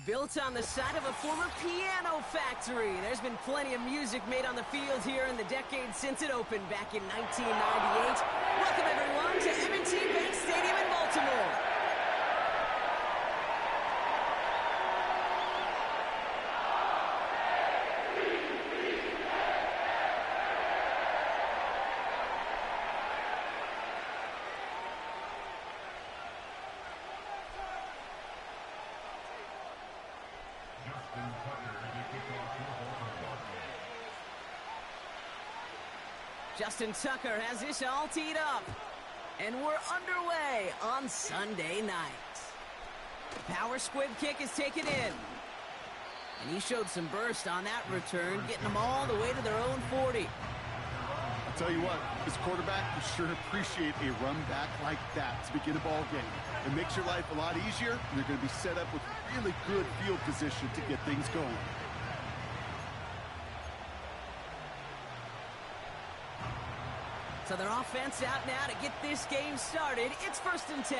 Built on the side of a former piano factory, there's been plenty of music made on the field here in the decade since it opened back in 1998. Welcome, everyone, to M&T Bank Stadium in Baltimore. Justin Tucker has this all teed up. And we're underway on Sunday night. Power squib kick is taken in. And he showed some burst on that return, getting them all the way to their own 40. I'll tell you what, this quarterback will sure appreciate a run back like that to begin a ball game. It makes your life a lot easier, and they're going to be set up with really good field position to get things going. So their offense out now to get this game started. It's 1st and 10.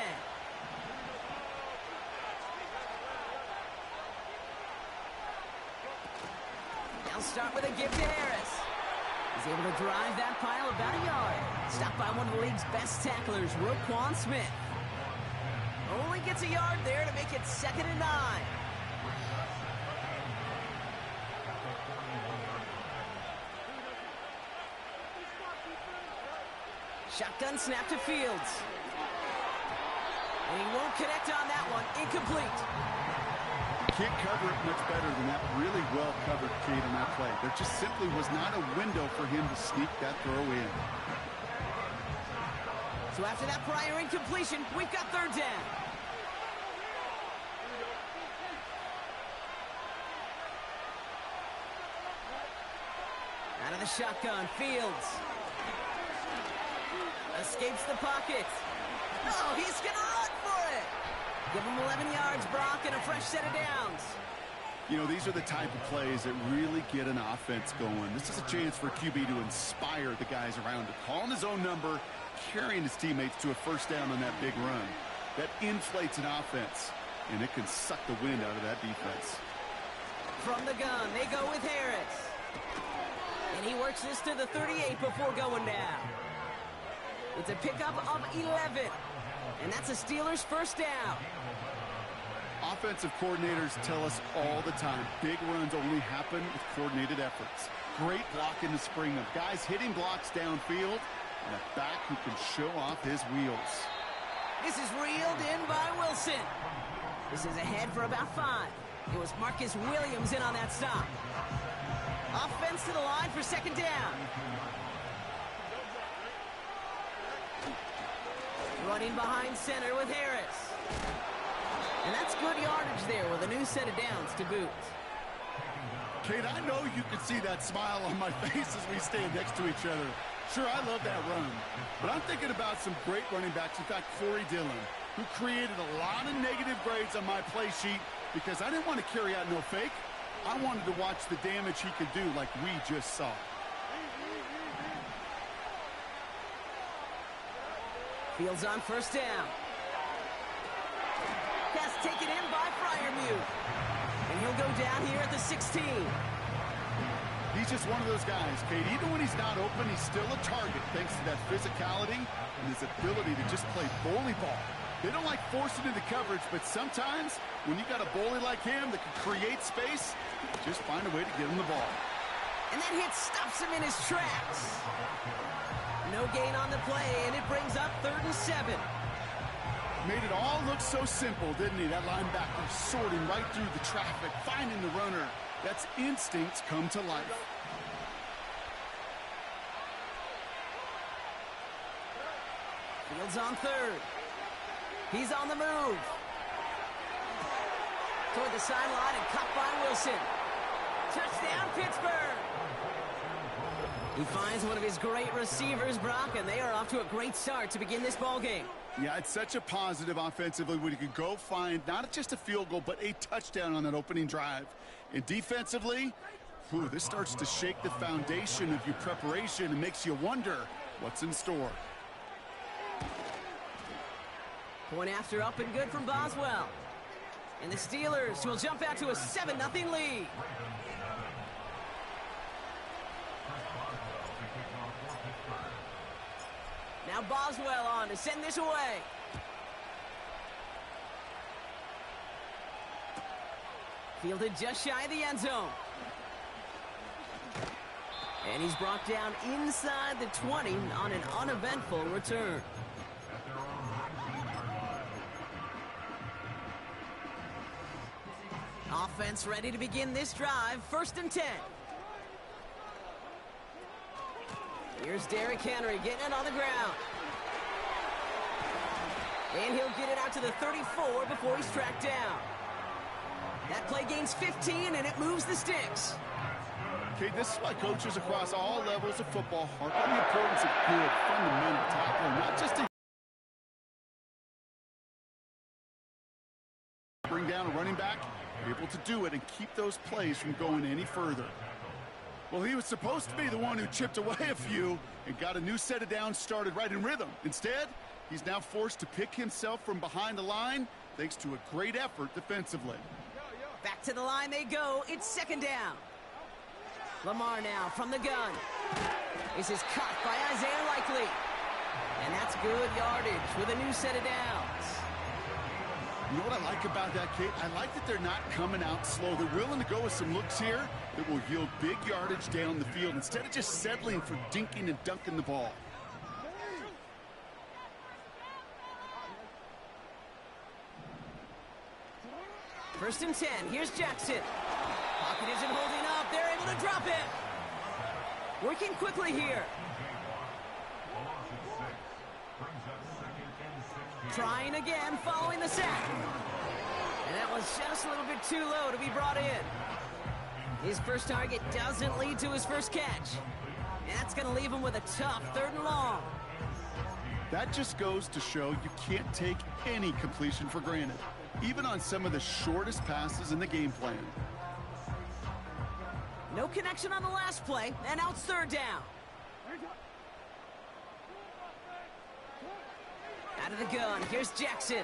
They'll start with a give to Harris. He's able to drive that pile about a yard. Stopped by one of the league's best tacklers, Roquan Smith. Only gets a yard there to make it 2nd and 9. Shotgun snap to Fields. And he won't connect on that one. Incomplete. Can't cover it much better than that really well-covered kid in that play. There just simply was not a window for him to sneak that throw in. So after that prior incompletion, we've got 3rd down. Out of the shotgun, Fields. Escapes the pocket. Oh, he's going to run for it. Give him 11 yards, Brock, and a fresh set of downs. You know, these are the type of plays that really get an offense going. This is a chance for QB to inspire the guys around him. Calling his own number, carrying his teammates to a 1st down on that big run. That inflates an offense, and it can suck the wind out of that defense. From the gun, they go with Harris. And he works this to the 38 before going down. It's a pickup of 11. And that's a Steelers 1st down. Offensive coordinators tell us all the time, big runs only happen with coordinated efforts. Great block in the spring of guys hitting blocks downfield, and a back who can show off his wheels. This is reeled in by Wilson. This is ahead for about 5. It was Marcus Williams in on that stop. Offense to the line for 2nd down. Running behind center with Harris. And that's good yardage there with a new set of downs to boot. Kate, I know you can see that smile on my face as we stand next to each other. Sure, I love that run. But I'm thinking about some great running backs. In fact, Corey Dillon, who created a lot of negative grades on my play sheet because I didn't want to carry out no fake. I wanted to watch the damage he could do like we just saw. Fields on 1st down. Pass taken in by Freiermuth. And he'll go down here at the 16. He's just one of those guys, Kate. Even when he's not open, he's still a target thanks to that physicality and his ability to just play bully ball. They don't like forcing into coverage, but sometimes when you got a bully like him that can create space, just find a way to get him the ball. And that hit stops him in his tracks. No gain on the play, and it brings up 3rd and 7. Made it all look so simple, didn't he? That linebacker sorting right through the traffic, finding the runner. That's instincts come to life. Fields on 3rd. He's on the move. Toward the sideline and caught by Wilson. Touchdown, Pittsburgh. He finds one of his great receivers, Brock, and they are off to a great start to begin this ball game. Yeah, it's such a positive offensively when you can go find not just a field goal, but a touchdown on that opening drive. And defensively, this starts to shake the foundation of your preparation and makes you wonder what's in store. Point after up and good from Boswell. And the Steelers will jump out to a 7-0 lead. Now Boswell on to send this away. Fielded just shy of the end zone. And he's brought down inside the 20 on an uneventful return. Offense ready to begin this drive. 1st and 10. Here's Derrick Henry getting it on the ground. And he'll get it out to the 34 before he's tracked down. That play gains 15, and it moves the sticks. Okay, this is why coaches across all levels of football harp on the importance of good, fundamental tackling, not just to bring down a running back, able to do it and keep those plays from going any further. Well, he was supposed to be the one who chipped away a few and got a new set of downs started right in rhythm. Instead, he's now forced to pick himself from behind the line thanks to a great effort defensively. Back to the line they go. It's 2nd down. Lamar now from the gun. This is cut by Isaiah Likely. And that's good yardage with a new set of downs. You know what I like about that, Kate? I like that they're not coming out slow. They're willing to go with some looks here that will yield big yardage down the field instead of just settling for dinking and dunking the ball. First and 10. Here's Jackson. Pocket isn't holding up. They're able to drop it. Working quickly here. Trying again following the sack. And that was just a little bit too low to be brought in. His first target doesn't lead to his first catch. And that's going to leave him with a tough 3rd and long. That just goes to show you can't take any completion for granted, even on some of the shortest passes in the game plan. No connection on the last play, and now it's 3rd down. Out of the gun, here's Jackson.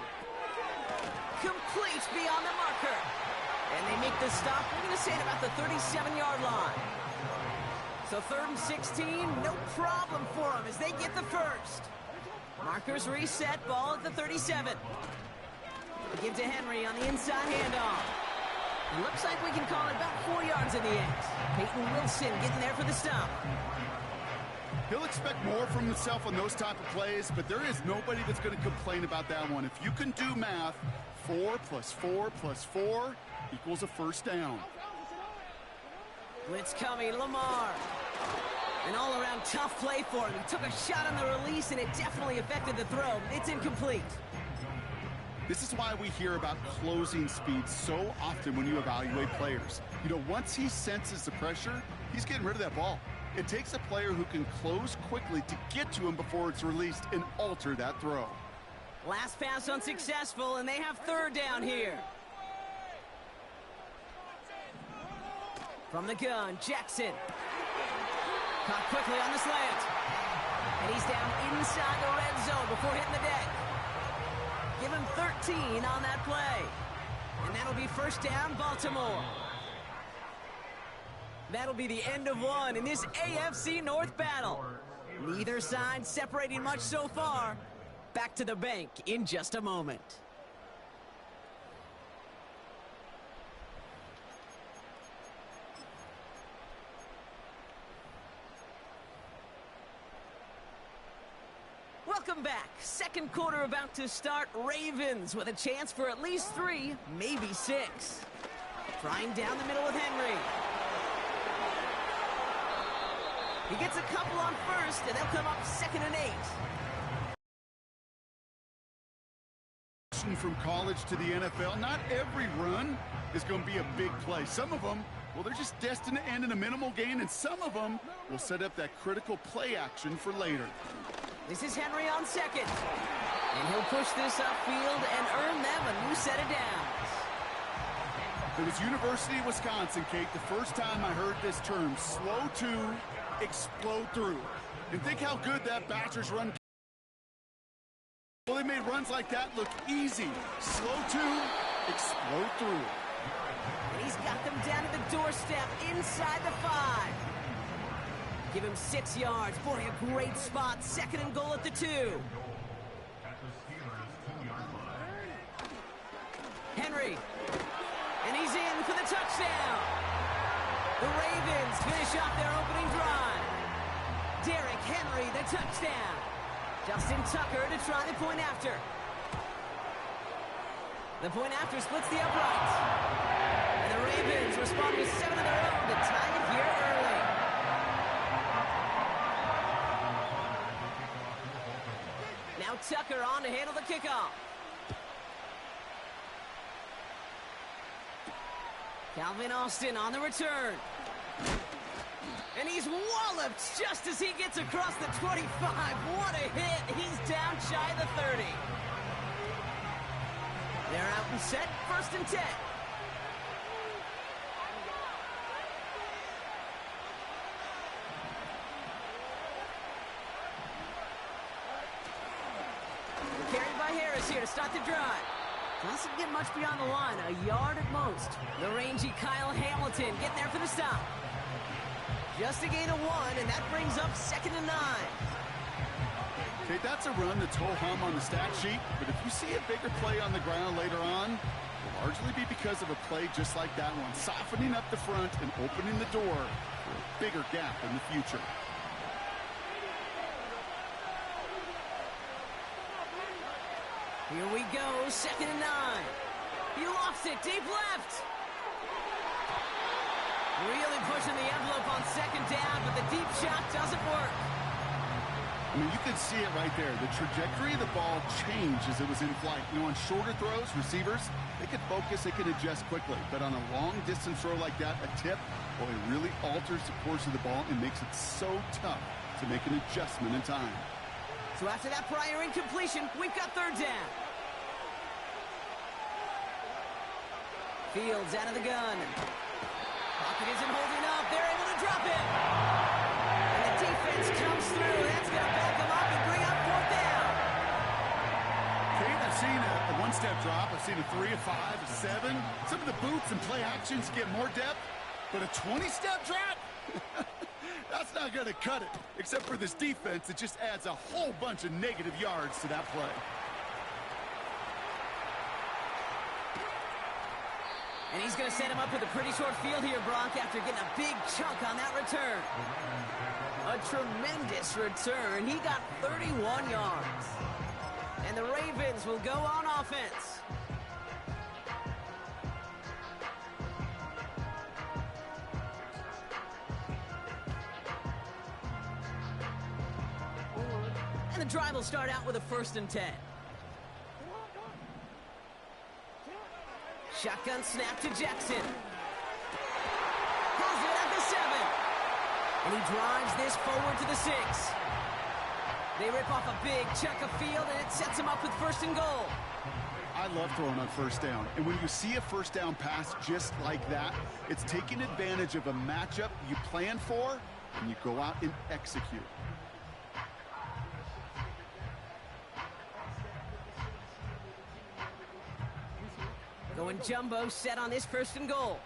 Complete beyond the marker. And they make the stop, we're going to say at about the 37-yard line. So 3rd and 16, no problem for them as they get the first. Markers reset, ball at the 37. Give to Henry on the inside handoff. It looks like we can call it about 4 yards in the end. Peyton Wilson getting there for the stop. He'll expect more from himself on those type of plays, but there is nobody that's going to complain about that one. If you can do math, 4 plus 4 plus 4 equals a 1st down. Blitz coming, Lamar. An all-around tough play for him. He took a shot on the release, and it definitely affected the throw. It's incomplete. This is why we hear about closing speed so often when you evaluate players. You know, once he senses the pressure, he's getting rid of that ball. It takes a player who can close quickly to get to him before it's released and alter that throw. Last pass unsuccessful, and they have 3rd down here. From the gun, Jackson. Caught quickly on the slant. And he's down inside the red zone before hitting the deck. Give him 13 on that play. And that'll be 1st down, Baltimore. That'll be the end of one in this AFC North battle. Neither side separating much so far. Back to the bank in just a moment. Welcome back. 2nd quarter about to start. Ravens with a chance for at least 3, maybe 6. Trying down the middle with Henry. He gets a couple on 1st, and they'll come up 2nd and 8. From college to the NFL, not every run is going to be a big play. Some of them, well, they're just destined to end in a minimal gain, and some of them will set up that critical play action for later. This is Henry on 2nd. And he'll push this upfield and earn them a new set of downs. It was University of Wisconsin, Kate, the first time I heard this term, slow to explode through. And think how good that Badgers run Well, they made runs like that look easy. Slow to, explode through. And he's got them down to the doorstep inside the 5. Give him 6 yards. Boy, a great spot. 2nd and goal at the 2. Henry. And he's in for the touchdown. The Ravens finish off their opening drive. Derrick Henry, the touchdown. Justin Tucker to try the point after. The point after splits the uprights. And the Ravens respond with 7 of their own to tie it here early. Now Tucker on to handle the kickoff. Calvin Austin on the return. And he's walloped just as he gets across the 25. What a hit. He's down shy of the 30. They're out and set. 1st and 10. Carried by Harris here to start the drive. Doesn't get much beyond the line. A yard at most. The rangy Kyle Hamilton getting there for the stop. Just a gain of 1, and that brings up 2nd and 9. Okay, that's a run that's ho-hum on the stat sheet, but if you see a bigger play on the ground later on, it will largely be because of a play just like that one, softening up the front and opening the door for a bigger gap in the future. Here we go, 2nd and 9. He lofts it, deep left. Really pushing the envelope on 2nd down, but the deep shot doesn't work. I mean, you can see it right there. The trajectory of the ball changed as it was in flight. You know, on shorter throws, receivers, they can focus, they can adjust quickly. But on a long-distance throw like that, a tip, well, it really alters the course of the ball and makes it so tough to make an adjustment in time. So after that prior incompletion, we've got 3rd down. Fields out of the gun. Pocket isn't holding up. They're able to drop it. And the defense comes through. That's going to back them up and bring up 4th down. Kate, I've seen a one-step drop. I've seen a 3, a 5, a 7. Some of the boots and play actions get more depth, but a 20-step drop? That's not going to cut it, except for this defense that just adds a whole bunch of negative yards to that play. And he's going to set him up with a pretty short field here, Brock, after getting a big chunk on that return. A tremendous return. He got 31 yards. And the Ravens will go on offense. And the drive will start out with a 1st and 10. Shotgun snap to Jackson. Has it at the 7. And he drives this forward to the 6. They rip off a big chunk of field, and it sets him up with 1st and goal. I love throwing on 1st down. And when you see a 1st down pass just like that, it's taking advantage of a matchup you plan for, and you go out and execute. Going jumbo set on this 1st and goal.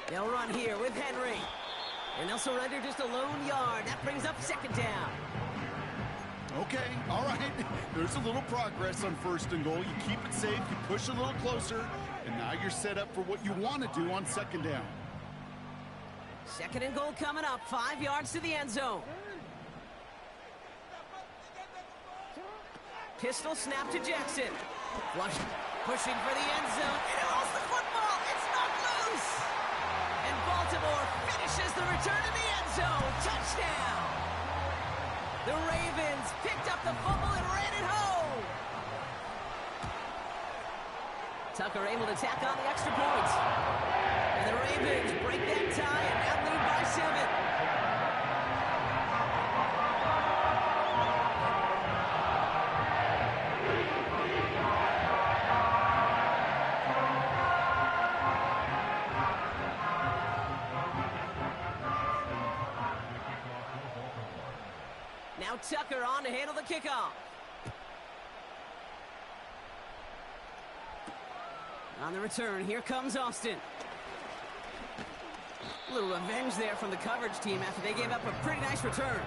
They'll run here with Henry. And they'll surrender just a lone yard. That brings up 2nd down. Okay, all right. There's a little progress on 1st and goal. You keep it safe, you push a little closer, and now you're set up for what you want to do on 2nd down. 2nd and goal coming up. 5 yards to the end zone. Pistol snap to Jackson. Flush, pushing for the end zone. And it holds the football. It's not loose. And Baltimore finishes the return to the end zone. Touchdown. The Ravens picked up the fumble and ran it home. Tucker able to tack on the extra points. And the Ravens break that tie and now lead by 7. Now Tucker on to handle the kickoff. On the return, here comes Austin. A little revenge there from the coverage team after they gave up a pretty nice return.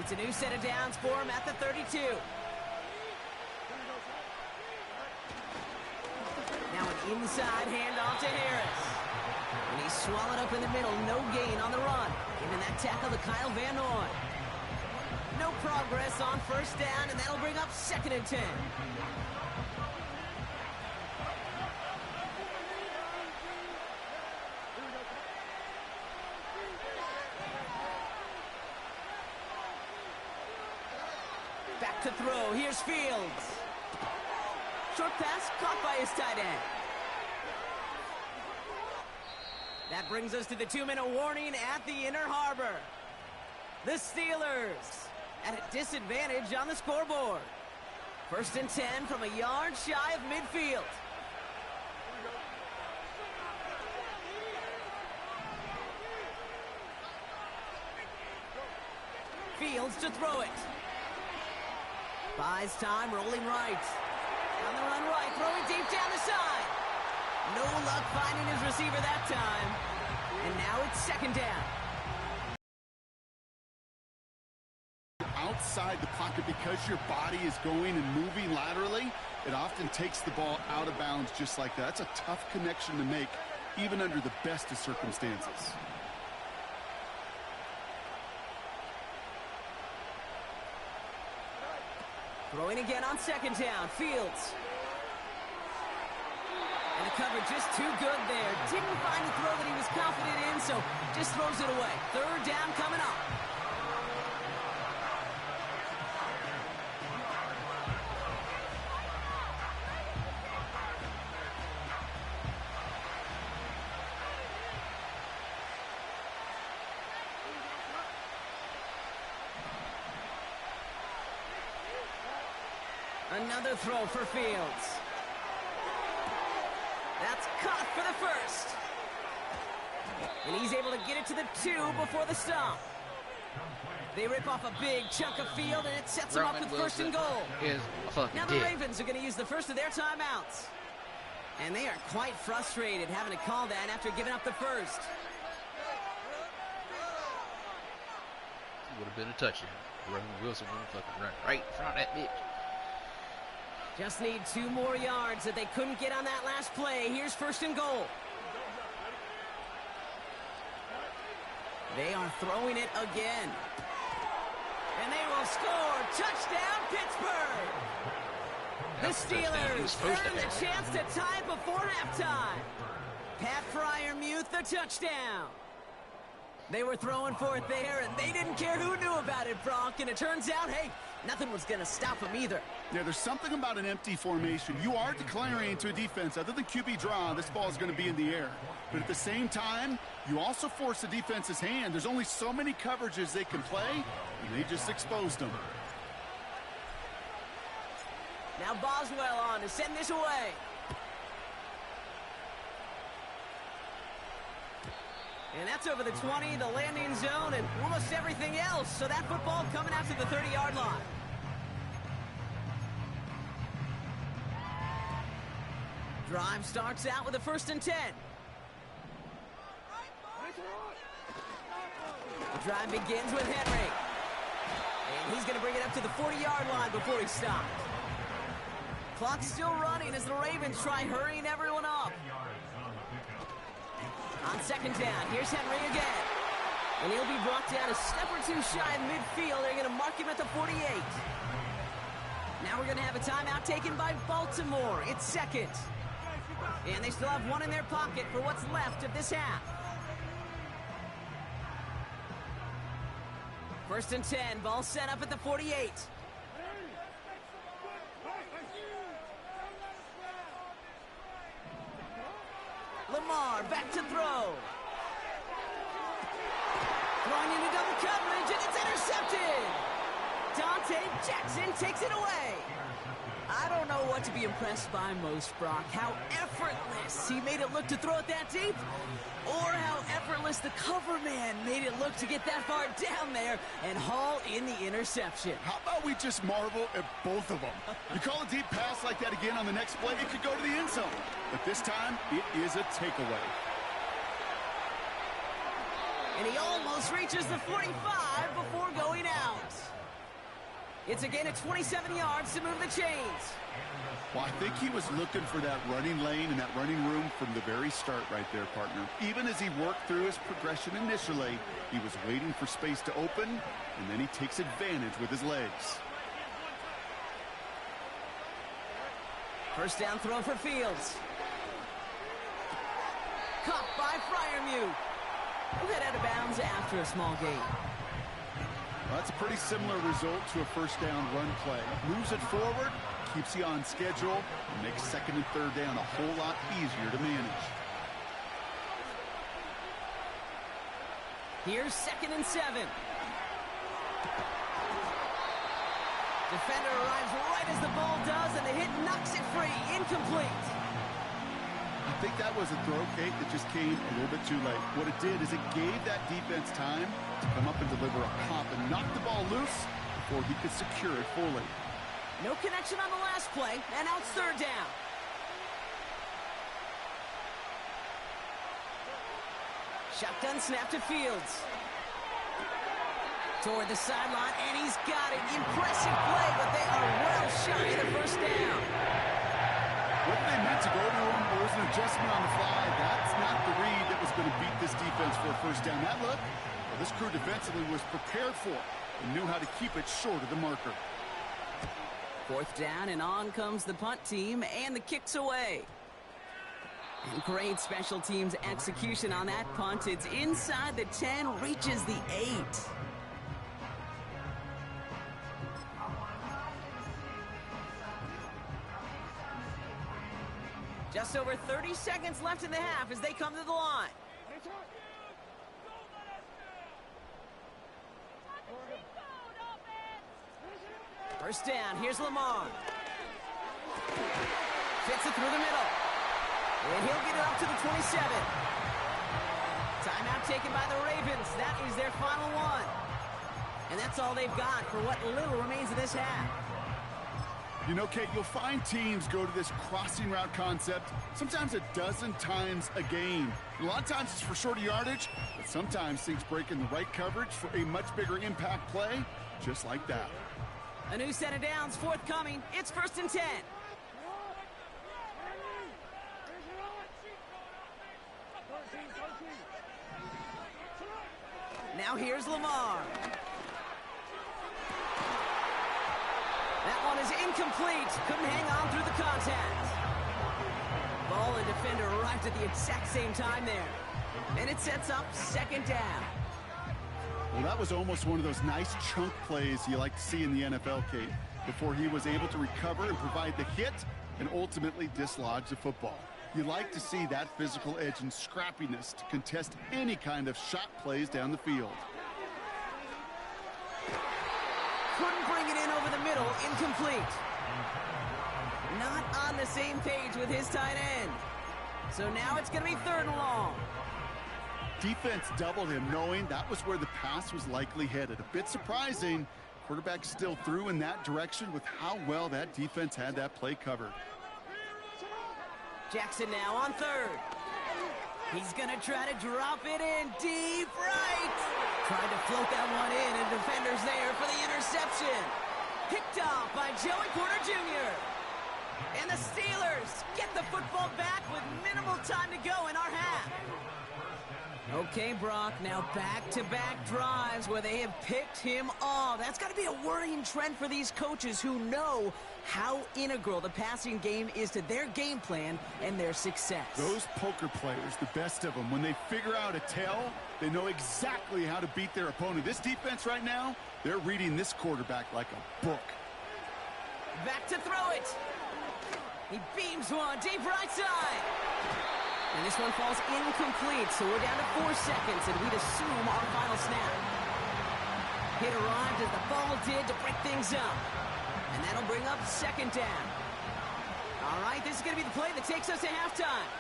It's a new set of downs for him at the 32. Now an inside handoff to Harris. And he's swallowed up in the middle, no gain on the run. Giving that tackle to Kyle Van Noy. No progress on first down, and that'll bring up 2nd and 10. Back to throw, here's Fields. Short pass caught by his tight end. That brings us to the 2-minute warning at the Inner Harbor. The Steelers at a disadvantage on the scoreboard. 1st and 10 from a yard shy of midfield. Fields to throw it. Buys time, rolling right. On the run right, throwing deep down the side. No luck finding his receiver that time. And now it's 2nd down. Outside the pocket, because your body is going and moving laterally, it often takes the ball out of bounds just like that. That's a tough connection to make, even under the best of circumstances. Throwing again on 2nd down, Fields. And the coverage just too good there. Didn't find the throw that he was confident in, so just throws it away. 3rd down coming up. Another throw for Fields. That's caught for the 1st. And he's able to get it to the 2 before the stop. They rip off a big chunk of field, and it sets them up with 1st and goal. Now the Ravens are going to use the first of their timeouts. And they are quite frustrated having to call that after giving up the 1st. Would have been a touchdown. Wilson would have fucking run right in front of that bitch. Just need 2 more yards that they couldn't get on that last play. Here's 1st and goal. They are throwing it again. And they will score. Touchdown, Pittsburgh! The Steelers earn the chance to tie before halftime. Pat Fryermuth, the touchdown. They were throwing for it there, and they didn't care who knew about it, Brock. And it turns out, hey, nothing was going to stop them either. Yeah, there's something about an empty formation. You are declaring to a defense, other than QB draw, this ball is going to be in the air. But at the same time, you also force the defense's hand. There's only so many coverages they can play, and they just exposed them. Now Boswell on to send this away. And that's over the 20, the landing zone, and almost everything else. So that football coming out to the 30-yard line. Drive starts out with a 1st and 10. The drive begins with Henry. And he's going to bring it up to the 40-yard line before he stopped. Clock's still running as the Ravens try hurrying everyone up. On 2nd down, here's Henry again. And he'll be brought down a step or 2 shy of midfield. They're going to mark him at the 48. Now we're going to have a timeout taken by Baltimore. It's 2nd. And they still have 1 in their pocket for what's left of this half. 1st and 10, ball set up at the 48. Lamar back to throw. Throwing into double coverage, and it's intercepted. Dante Jackson takes it away. I don't know what to be impressed by most, Brock. How effortless he made it look to throw it that deep, or how effortless the cover man made it look to get that far down there and haul in the interception. How about we just marvel at both of them? You call a deep pass like that again on the next play, it could go to the end zone. But this time, it is a takeaway. And he almost reaches the 45 before going out. It's again at 27 yards to move the chains. Well, I think he was looking for that running lane and that running room from the very start right there, partner. Even as he worked through his progression initially, he was waiting for space to open, and then he takes advantage with his legs. First down throw for Fields. Caught by Freiermuth, who got out of bounds after a small gain. Well, that's a pretty similar result to a first down run play. Moves it forward, keeps you on schedule, and makes second and third down a whole lot easier to manage. Here's 2nd and 7. Defender arrives right as the ball does, and the hit knocks it free. Incomplete. I think that was a throw, Kate, that just came a little bit too late. What it did is it gave that defense time to come up and deliver a pop and knock the ball loose before he could secure it fully. No connection on the last play, and now it's third down. Shotgun snap to Fields. Toward the sideline, and he's got it. Impressive play, but they are well shy of the first down. Whether they meant to go to him or was an adjustment on the fly, that's not the read that was going to beat this defense for a first down. That look, well, this crew defensively was prepared for and knew how to keep it short of the marker. Fourth down, and on comes the punt team, and the kick's away. And great special teams execution on that punt. It's inside the 10, reaches the 8. Just over 30 seconds left in the half as they come to the line. First down, here's Lamar. Fits it through the middle. And he'll get it up to the 27. Timeout taken by the Ravens. That is their final one. And that's all they've got for what little remains of this half. You know, Kate, you'll find teams go to this crossing route concept sometimes a dozen times a game. A lot of times it's for shorter yardage, but sometimes things break in the right coverage for a much bigger impact play, just like that. A new set of downs forthcoming. It's 1st and 10. Now here's Lamar. That one is incomplete. Couldn't hang on through the contact. Ball and defender arrived at the exact same time there. And it sets up 2nd down. Well, that was almost one of those nice chunk plays you like to see in the NFL, Kate, before he was able to recover and provide the hit and ultimately dislodge the football. You like to see that physical edge and scrappiness to contest any kind of shot plays down the field. Couldn't bring it in over the middle. Incomplete. Not on the same page with his tight end. So now it's going to be 3rd and long. Defense doubled him, knowing that was where the pass was likely headed. A bit surprising. Quarterback still threw in that direction with how well that defense had that play covered. Jackson now on 3rd. He's going to try to drop it in deep right. Tried to float that one in, and defender's there for the interception. Picked off by Joey Porter Jr. And the Steelers get the football back with minimal time to go in our half. Okay, Brock, now back-to-back drives where they have picked him off. That's got to be a worrying trend for these coaches who know how integral the passing game is to their game plan and their success. Those poker players, the best of them, when they figure out a tell, they know exactly how to beat their opponent. This defense right now, they're reading this quarterback like a book. Back to throw it. He beams one deep right side. And this one falls incomplete, so we're down to 4 seconds, and we'd assume our final snap. Hit arrived as the ball did to break things up. And that'll bring up 2nd down. is going to be the play that takes us to halftime.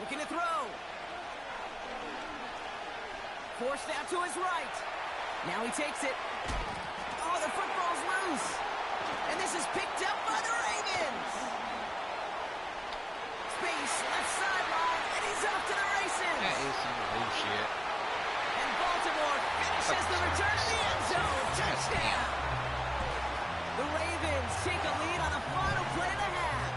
Looking to throw. Forced out to his right. Now he takes it. Oh, the football's loose. And this is picked up by the Ravens. Space, left sideline, and he's off to the races. That is some bullshit. And Baltimore finishes the return to the end zone. Touchdown. The Ravens take a lead on the final play of the half.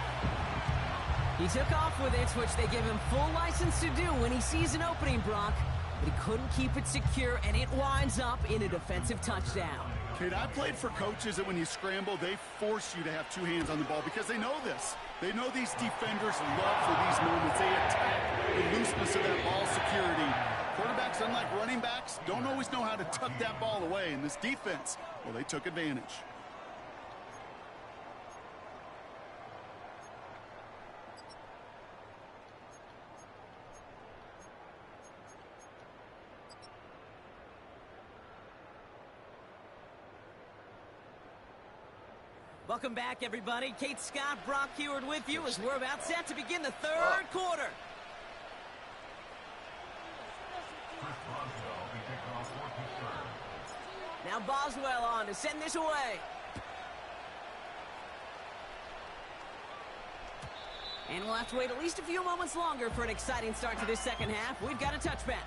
He took off with it, which they give him full license to do when he sees an opening, Brock. But he couldn't keep it secure, and it winds up in a defensive touchdown. Kate, I played for coaches that when you scramble, they force you to have two hands on the ball because they know this. They know these defenders love for these moments. They attack the looseness of that ball security. Quarterbacks, unlike running backs, don't always know how to tuck that ball away. In this defense, well, they took advantage. Welcome back, everybody. Kate Scott, Brock Heward with you as we're about set to begin the third quarter. Now Boswell on to send this away. And we'll have to wait at least a few moments longer for an exciting start to this second half. We've got a touchback.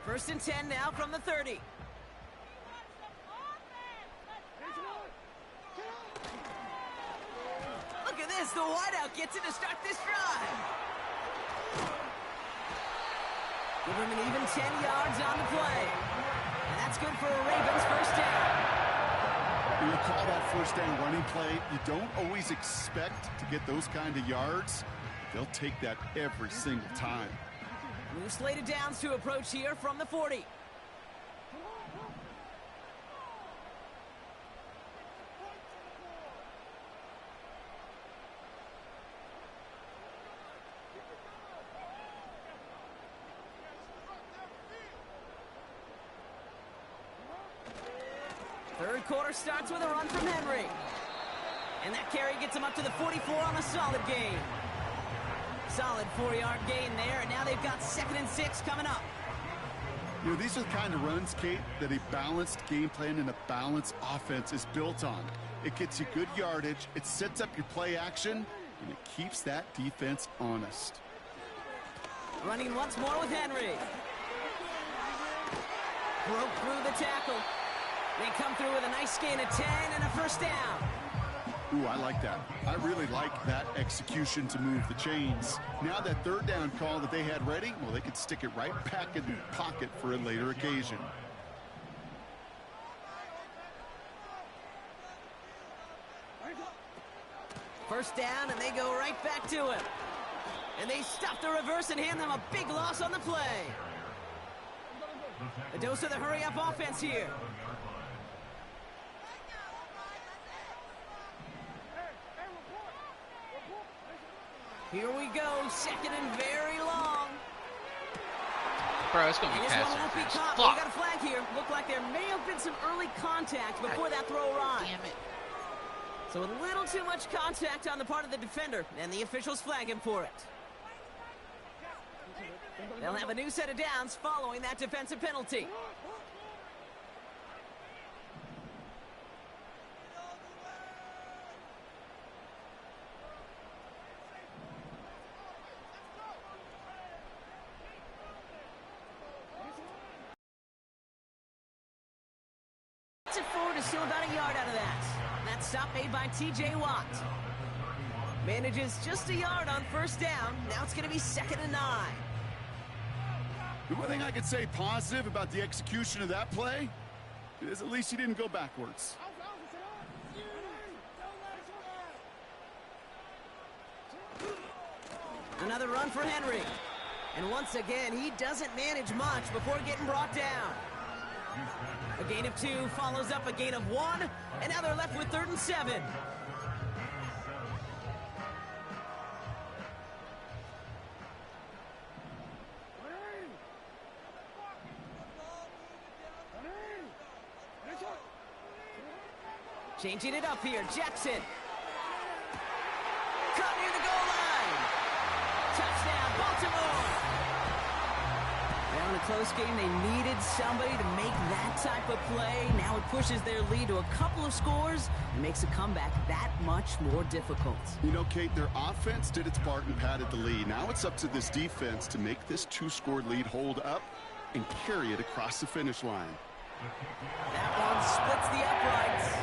First and 10 now from the 30. Look at this, the wideout gets it to start this drive. Give him an even 10 yards on the play. And that's good for a Ravens first down. When you call that first down running play, you don't always expect to get those kind of yards. They'll take that every single time. New slated downs to approach here from the 40. Third quarter starts with a run from Henry. And that carry gets him up to the 44 on a solid gain. Solid 4-yard gain there, and now they've got 2nd and 6 coming up. You know, these are the kind of runs, Kate, that a balanced game plan and a balanced offense is built on. It gets you good yardage, it sets up your play action, and it keeps that defense honest. Running once more with Henry. Broke through the tackle. They come through with a nice gain of 10 and a first down. Ooh, I like that. I really like that execution to move the chains. Now that third down call that they had ready, well, they could stick it right back in the pocket for a later occasion. First down, and they go right back to him. And they stop the reverse and hand them a big loss on the play. A dose of the hurry-up offense here. Here we go, 2nd and very long. Bro, it's going to be pass interference. We got a flag here. Looked like there may have been some early contact before that throw arrived. Damn it. So a little too much contact on the part of the defender, and the officials flag him for it. They'll have a new set of downs following that defensive penalty. Forward is still about a yard out of that. That stop made by T.J. Watt. Manages just a yard on first down. Now it's going to be 2nd and 9. The one thing I could say positive about the execution of that play is at least he didn't go backwards. Another run for Henry. And once again, he doesn't manage much before getting brought down. A gain of 2 follows up a gain of 1, and now they're left with 3rd and 7. Changing it up here, Jackson. Cut near the goal line. Touchdown, Baltimore. Now in a close game, they needed somebody to make that type of play. Now it pushes their lead to a couple of scores and makes a comeback that much more difficult. You know, Kate, their offense did its part and padded the lead. Now it's up to this defense to make this two-score lead hold up and carry it across the finish line. That one splits the uprights.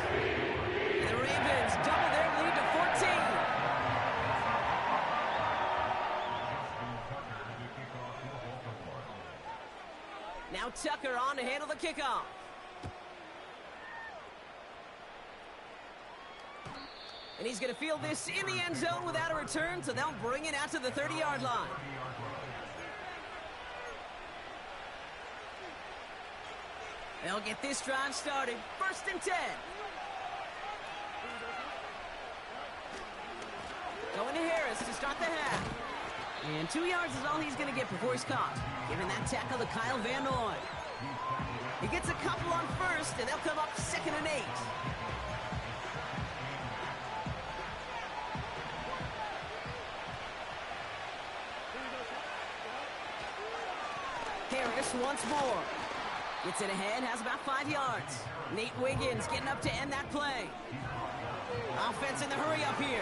And the Ravens double their lead to 14. Now Tucker on to handle the kickoff. And he's going to field this in the end zone without a return, so they'll bring it out to the 30-yard line. They'll get this drive started. 1st and 10. Going to Harris to start the half. And 2 yards is all he's going to get before he's caught. Giving that tackle to Kyle Van Noy. He gets a couple on 1st, and they'll come up 2nd and 8. Harris once more. Gets it ahead, has about 5 yards. Nate Wiggins getting up to end that play. Offense in the hurry up here.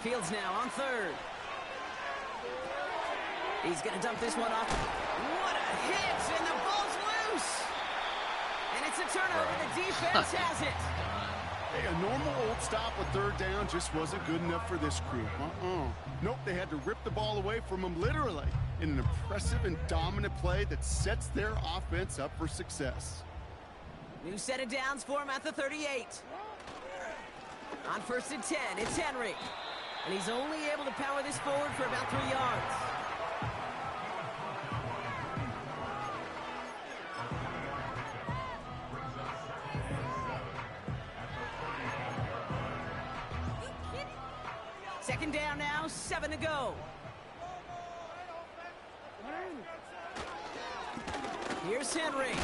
Fields now on 3rd. He's going to dump this one off. What a hit, and the ball's loose. And it's a turnover. The defense has it. Hey, a normal old stop with 3rd down just wasn't good enough for this crew. Nope, they had to rip the ball away from them literally in an impressive and dominant play that sets their offense up for success. New set of downs for him at the 38. On 1st and 10, it's Henry. And he's only able to power this forward for about 3 yards. Second down now, 7 to go. Here's Henry.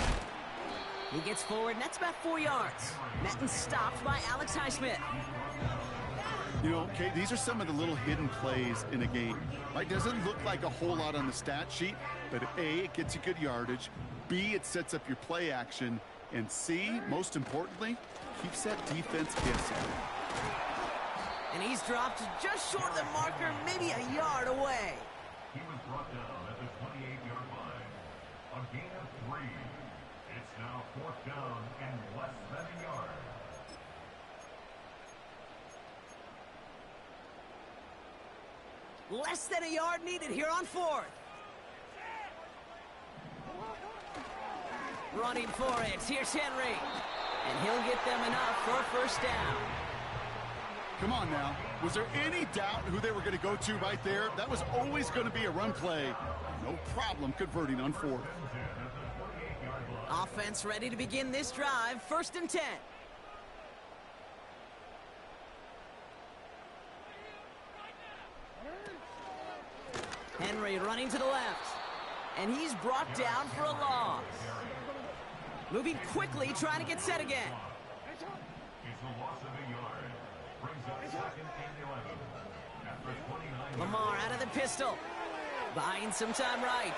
He gets forward, and that's about 4 yards. Met and stopped by Alex Highsmith. You know, okay, these are some of the little hidden plays in a game. Right? Doesn't look like a whole lot on the stat sheet, but A, it gets you good yardage. B, it sets up your play action. And C, most importantly, keeps that defense guessing. And he's dropped just short of the marker, maybe a yard away. He was brought down at the 28-yard line. A gain of 3. It's now 4th down and less than a yard. Less than a yard needed here on 4th. Running for it. Here's Henry. And he'll get them enough for a 1st down. Come on now. Was there any doubt who they were going to go to right there? That was always going to be a run play. No problem converting on 4th. Offense ready to begin this drive. 1st and 10. Henry running to the left. And he's brought down for a loss. Moving quickly, trying to get set again. It's a loss of a yard. Brings up 2nd and 11. After 29. Lamar out of the pistol. Buying some time right.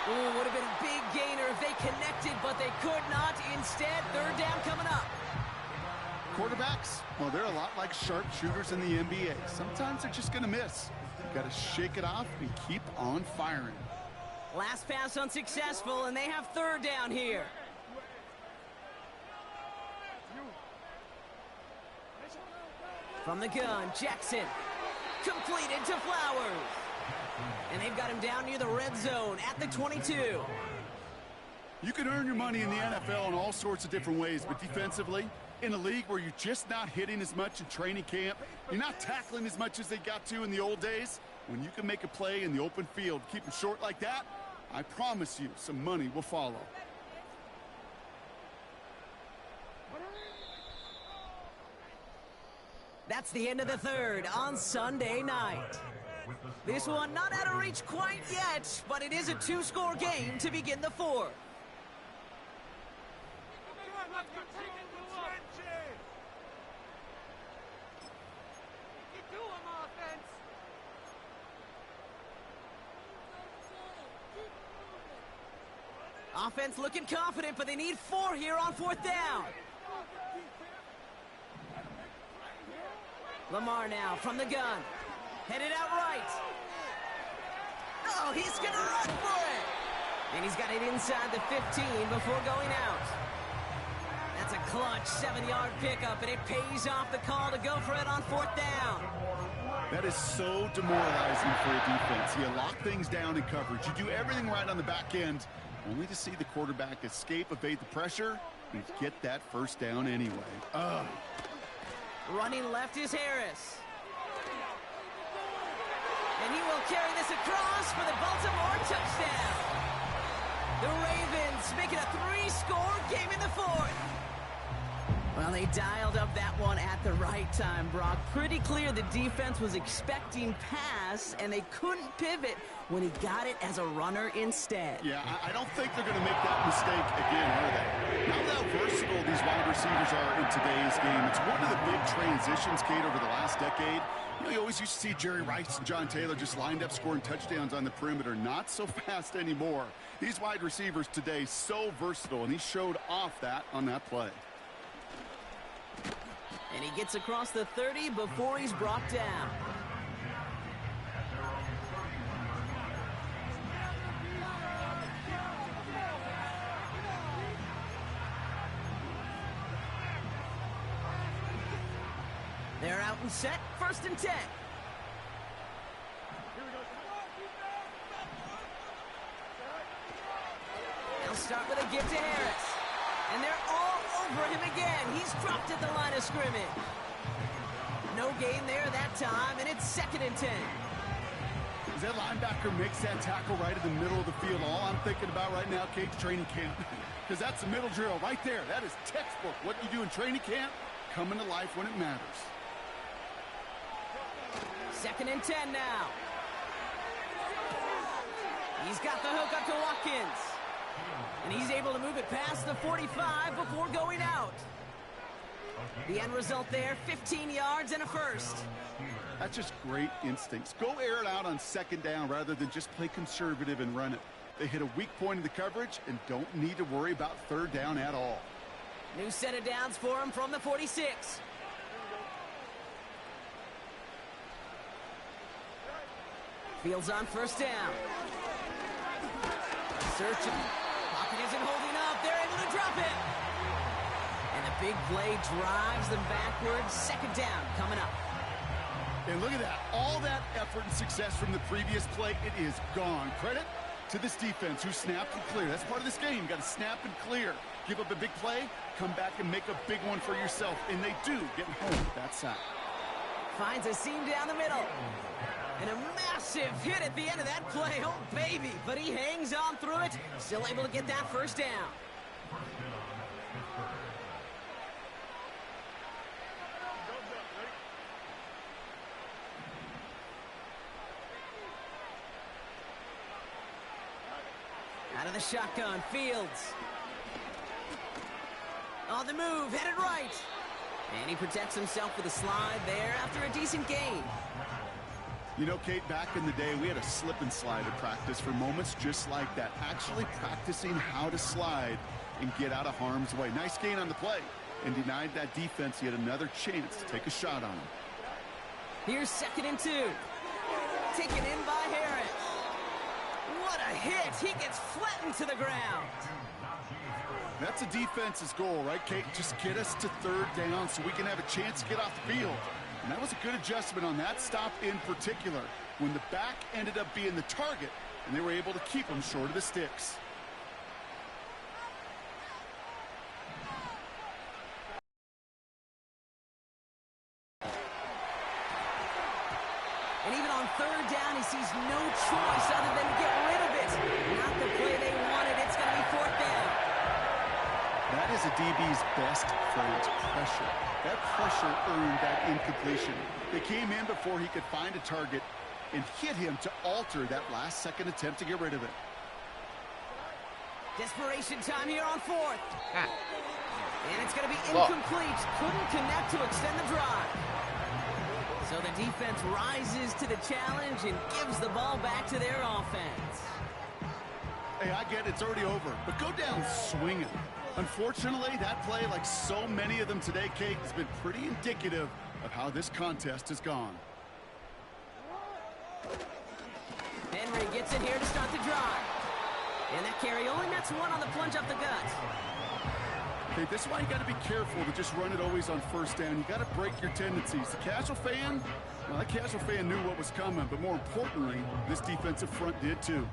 Ooh, would have been a big gainer if they connected, but they could not. Instead, 3rd down coming up. Quarterbacks, well, they're a lot like sharpshooters in the NBA. Sometimes they're just going to miss. You've got to shake it off and keep on firing. Last pass unsuccessful, and they have 3rd down here. From the gun, Jackson. Completed to Flowers. And they've got him down near the red zone at the 22. You can earn your money in the NFL in all sorts of different ways, but defensively, in a league where you're just not hitting as much in training camp, you're not tackling as much as they got to in the old days, when you can make a play in the open field, keep them short like that, I promise you some money will follow. That's the end of the 3rd on Sunday night. This one not out of reach quite yet, but it is a two-score game to begin the fourth. Offense looking confident, but they need 4 here on 4th down. Lamar now from the gun. Headed out right. Oh, he's going to run for it. And he's got it inside the 15 before going out. That's a clutch 7-yard pickup, and it pays off the call to go for it on 4th down. That is so demoralizing for a defense. You lock things down in coverage. You do everything right on the back end, only to see the quarterback escape, evade the pressure, and get that first down anyway. Running left is Harris. And he will carry this across for the Baltimore touchdown. The Ravens make it a 3-score game in the fourth. Well, they dialed up that one at the right time, Brock. Pretty clear the defense was expecting pass, and they couldn't pivot when he got it as a runner instead. Yeah, I don't think they're going to make that mistake again, are they? Now how versatile these wide receivers are in today's game. It's one of the big transitions, Kate, over the last decade. You know, you always used to see Jerry Rice and John Taylor just lined up scoring touchdowns on the perimeter. Not so fast anymore. These wide receivers today so versatile, and he showed off that on that play. And he gets across the 30 before he's brought down. They're out and set, 1st and 10. They'll start with a give to Harris. And they're all over him again. He's dropped at the line of scrimmage. No gain there that time, and it's 2nd and 10. As that linebacker makes that tackle right in the middle of the field, all I'm thinking about right now, Kate's training camp. Because that's the middle drill right there. That is textbook. What you do in training camp, coming to life when it matters. 2nd and 10 now. He's got the hook up to Watkins. And he's able to move it past the 45 before going out. The end result there, 15 yards and a first. That's just great instincts. Go air it out on 2nd down rather than just play conservative and run it. They hit a weak point in the coverage and don't need to worry about 3rd down at all. New set of downs for him from the 46. Fields on 1st down. Searching. Pocket isn't holding up. They're able to drop it. And the big play drives them backwards. 2nd down coming up. And look at that. All that effort and success from the previous play, it is gone. Credit to this defense who snapped and cleared. That's part of this game. You got to snap and clear. Give up a big play, come back and make a big one for yourself. And they do get home with that sack. Finds a seam down the middle. And a massive hit at the end of that play. Oh, baby. But he hangs on through it. Still able to get that 1st down. Out of the shotgun, Fields. On the move, headed right. And he protects himself with a slide there after a decent gain. You know, Kate, back in the day, we had a slip and slide at practice for moments just like that. Actually practicing how to slide and get out of harm's way. Nice gain on the play. And denied that defense yet another chance to take a shot on him. Here's 2nd and 2. Taken in by Harris. What a hit. He gets flattened to the ground. That's a defense's goal, right, Kate? Just get us to 3rd down so we can have a chance to get off the field. And that was a good adjustment on that stop in particular, when the back ended up being the target, and they were able to keep him short of the sticks. And even on 3rd down, he sees no choice other than to get rid of it. Not the play they wanted. It's going to be 4th down. That is a DB's best friend, pressure. That pressure earned that incompletion. They came in before he could find a target, and hit him to alter that last-second attempt to get rid of it. Desperation time here on fourth. Ah. And it's going to be incomplete. Couldn't connect to extend the drive. So the defense rises to the challenge and gives the ball back to their offense. Hey, I get it, it's already over, but go down swinging. Unfortunately, that play, like so many of them today, Kate, has been pretty indicative of how this contest has gone. Henry gets it here to start the drive. And that carry only nets one on the plunge up the gut. Okay, this is why you got to be careful to just run it always on first down. You got to break your tendencies. The casual fan, well, that casual fan knew what was coming, but more importantly, this defensive front did too.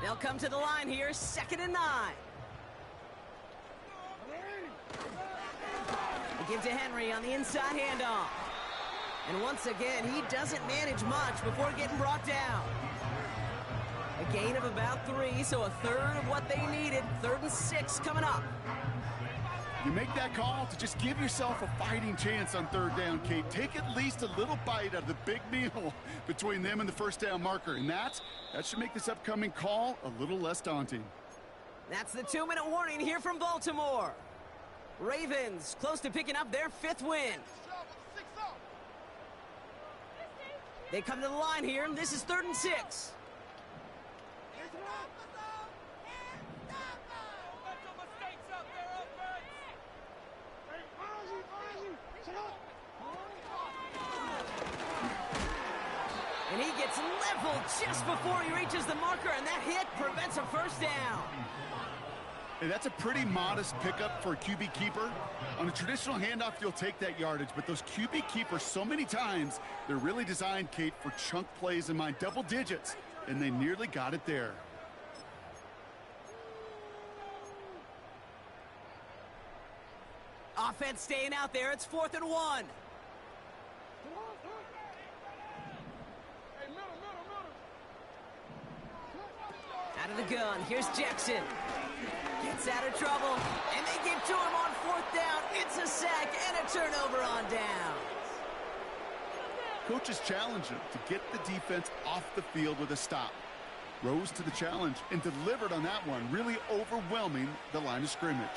They'll come to the line here, 2nd and 9. They give to Henry on the inside handoff. And once again, he doesn't manage much before getting brought down. A gain of about 3, so a third of what they needed. 3rd and 6 coming up. You make that call to just give yourself a fighting chance on 3rd down, Kate. Take at least a little bite out of the big meal between them and the first down marker. And that should make this upcoming call a little less daunting. That's the 2-minute warning here from Baltimore. Ravens close to picking up their 5th win. They come to the line here, and this is 3rd and 6. And he gets leveled just before he reaches the marker, and that hit prevents a first down. Hey, that's a pretty modest pickup for a QB keeper. On a traditional handoff, you'll take that yardage, but those QB keepers, so many times, they're really designed, Kate, for chunk plays in mind, double digits, and they nearly got it there. Offense staying out there. It's 4th and 1. Out of the gun. Here's Jackson. Gets out of trouble, and they give to him on 4th down. It's a sack and a turnover on downs. Coaches challenged him to get the defense off the field with a stop. Rose to the challenge and delivered on that one, really overwhelming the line of scrimmage.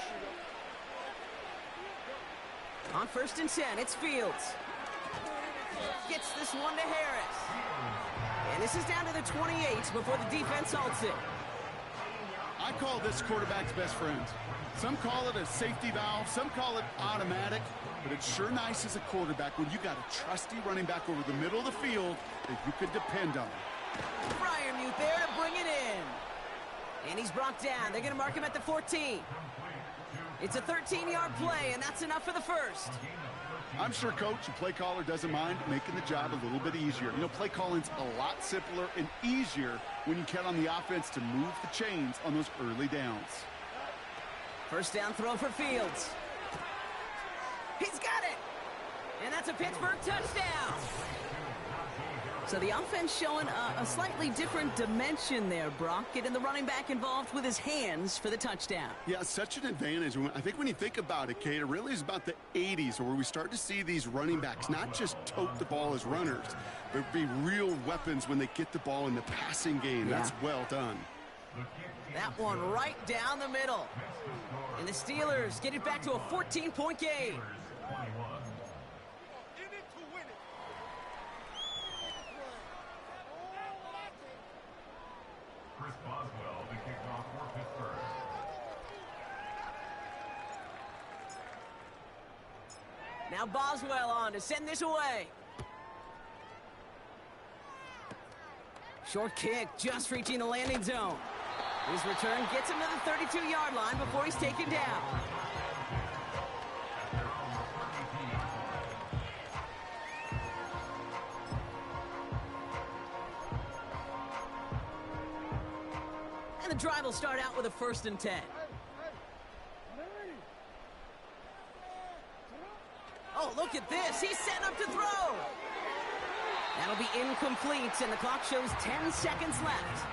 On 1st and 10, it's Fields. Gets this one to Harris. And this is down to the 28 before the defense halts it. I call this quarterback's best friend. Some call it a safety valve, some call it automatic, but it's sure nice as a quarterback when you got a trusty running back over the middle of the field that you could depend on. Fryermuth there to bring it in. And he's brought down. They're going to mark him at the 14. It's a 13-yard play, and that's enough for the first. I'm sure coach and play caller doesn't mind making the job a little bit easier. You know, play calling's a lot simpler and easier when you count on the offense to move the chains on those early downs. First down throw for Fields. He's got it! And that's a Pittsburgh touchdown. So the offense showing a slightly different dimension there, Brock. Getting the running back involved with his hands for the touchdound. Yeah, such an advantage. I think when you think about it, Kate, it really is about the 80s where we start to see these running backs not just tote the ball as runners, but be real weapons when they get the ball in the passing game. Yeah. That's well done. That one right down the middle. And the Steelers get it back to a 14-point game. Now Boswell on to send this away. Short kick just reaching the landing zone. His return gets him to the 32-yard line before he's taken down. And the drive will start out with a 1st and 10. Oh, look at this. He's set up to throw. That'll be incomplete, and the clock shows 10 seconds left.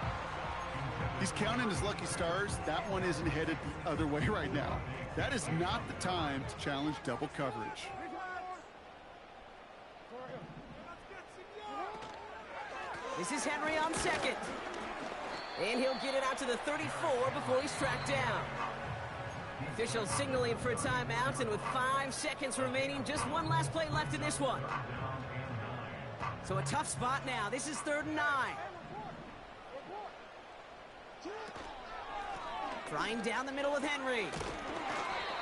He's counting his lucky stars. That one isn't headed the other way right now. That is not the time to challenge double coverage. This is Henry on second. And he'll get it out to the 34 before he's tracked down. Officials signaling for a timeout, and with 5 seconds remaining, just one last play left in this one. So a tough spot now. This is 3rd and 9. Trying down the middle with Henry.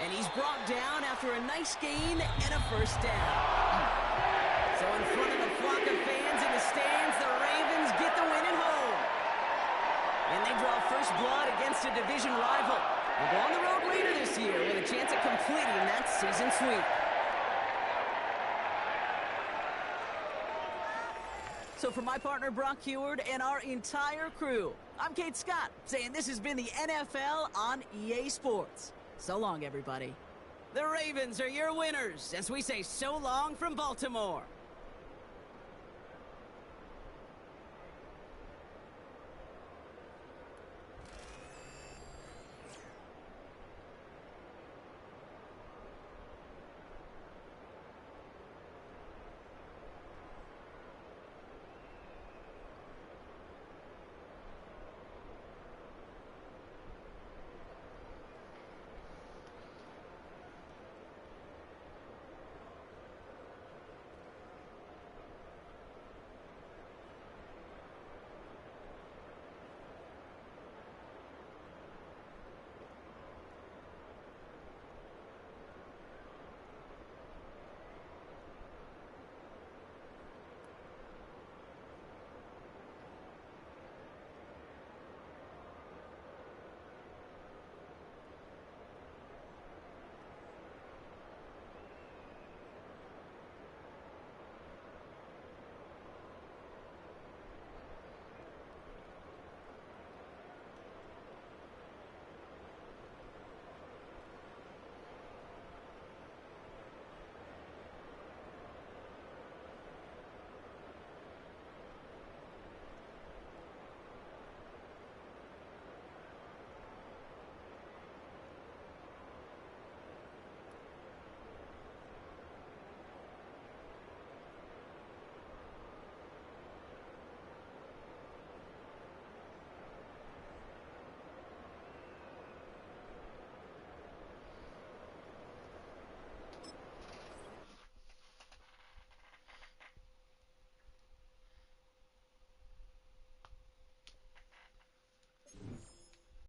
And he's brought down after a nice gain and a first down. So in front of the flock of fans in the stands, the Ravens get the win at home. And they draw first blood against a division rival. We'll go on the road later this year with a chance at completing that season sweep. So for my partner Brock Heward and our entire crew, I'm Kate Scott, saying this has been the NFL on EA Sports. So long, everybody. The Ravens are your winners as we say so long from Baltimore.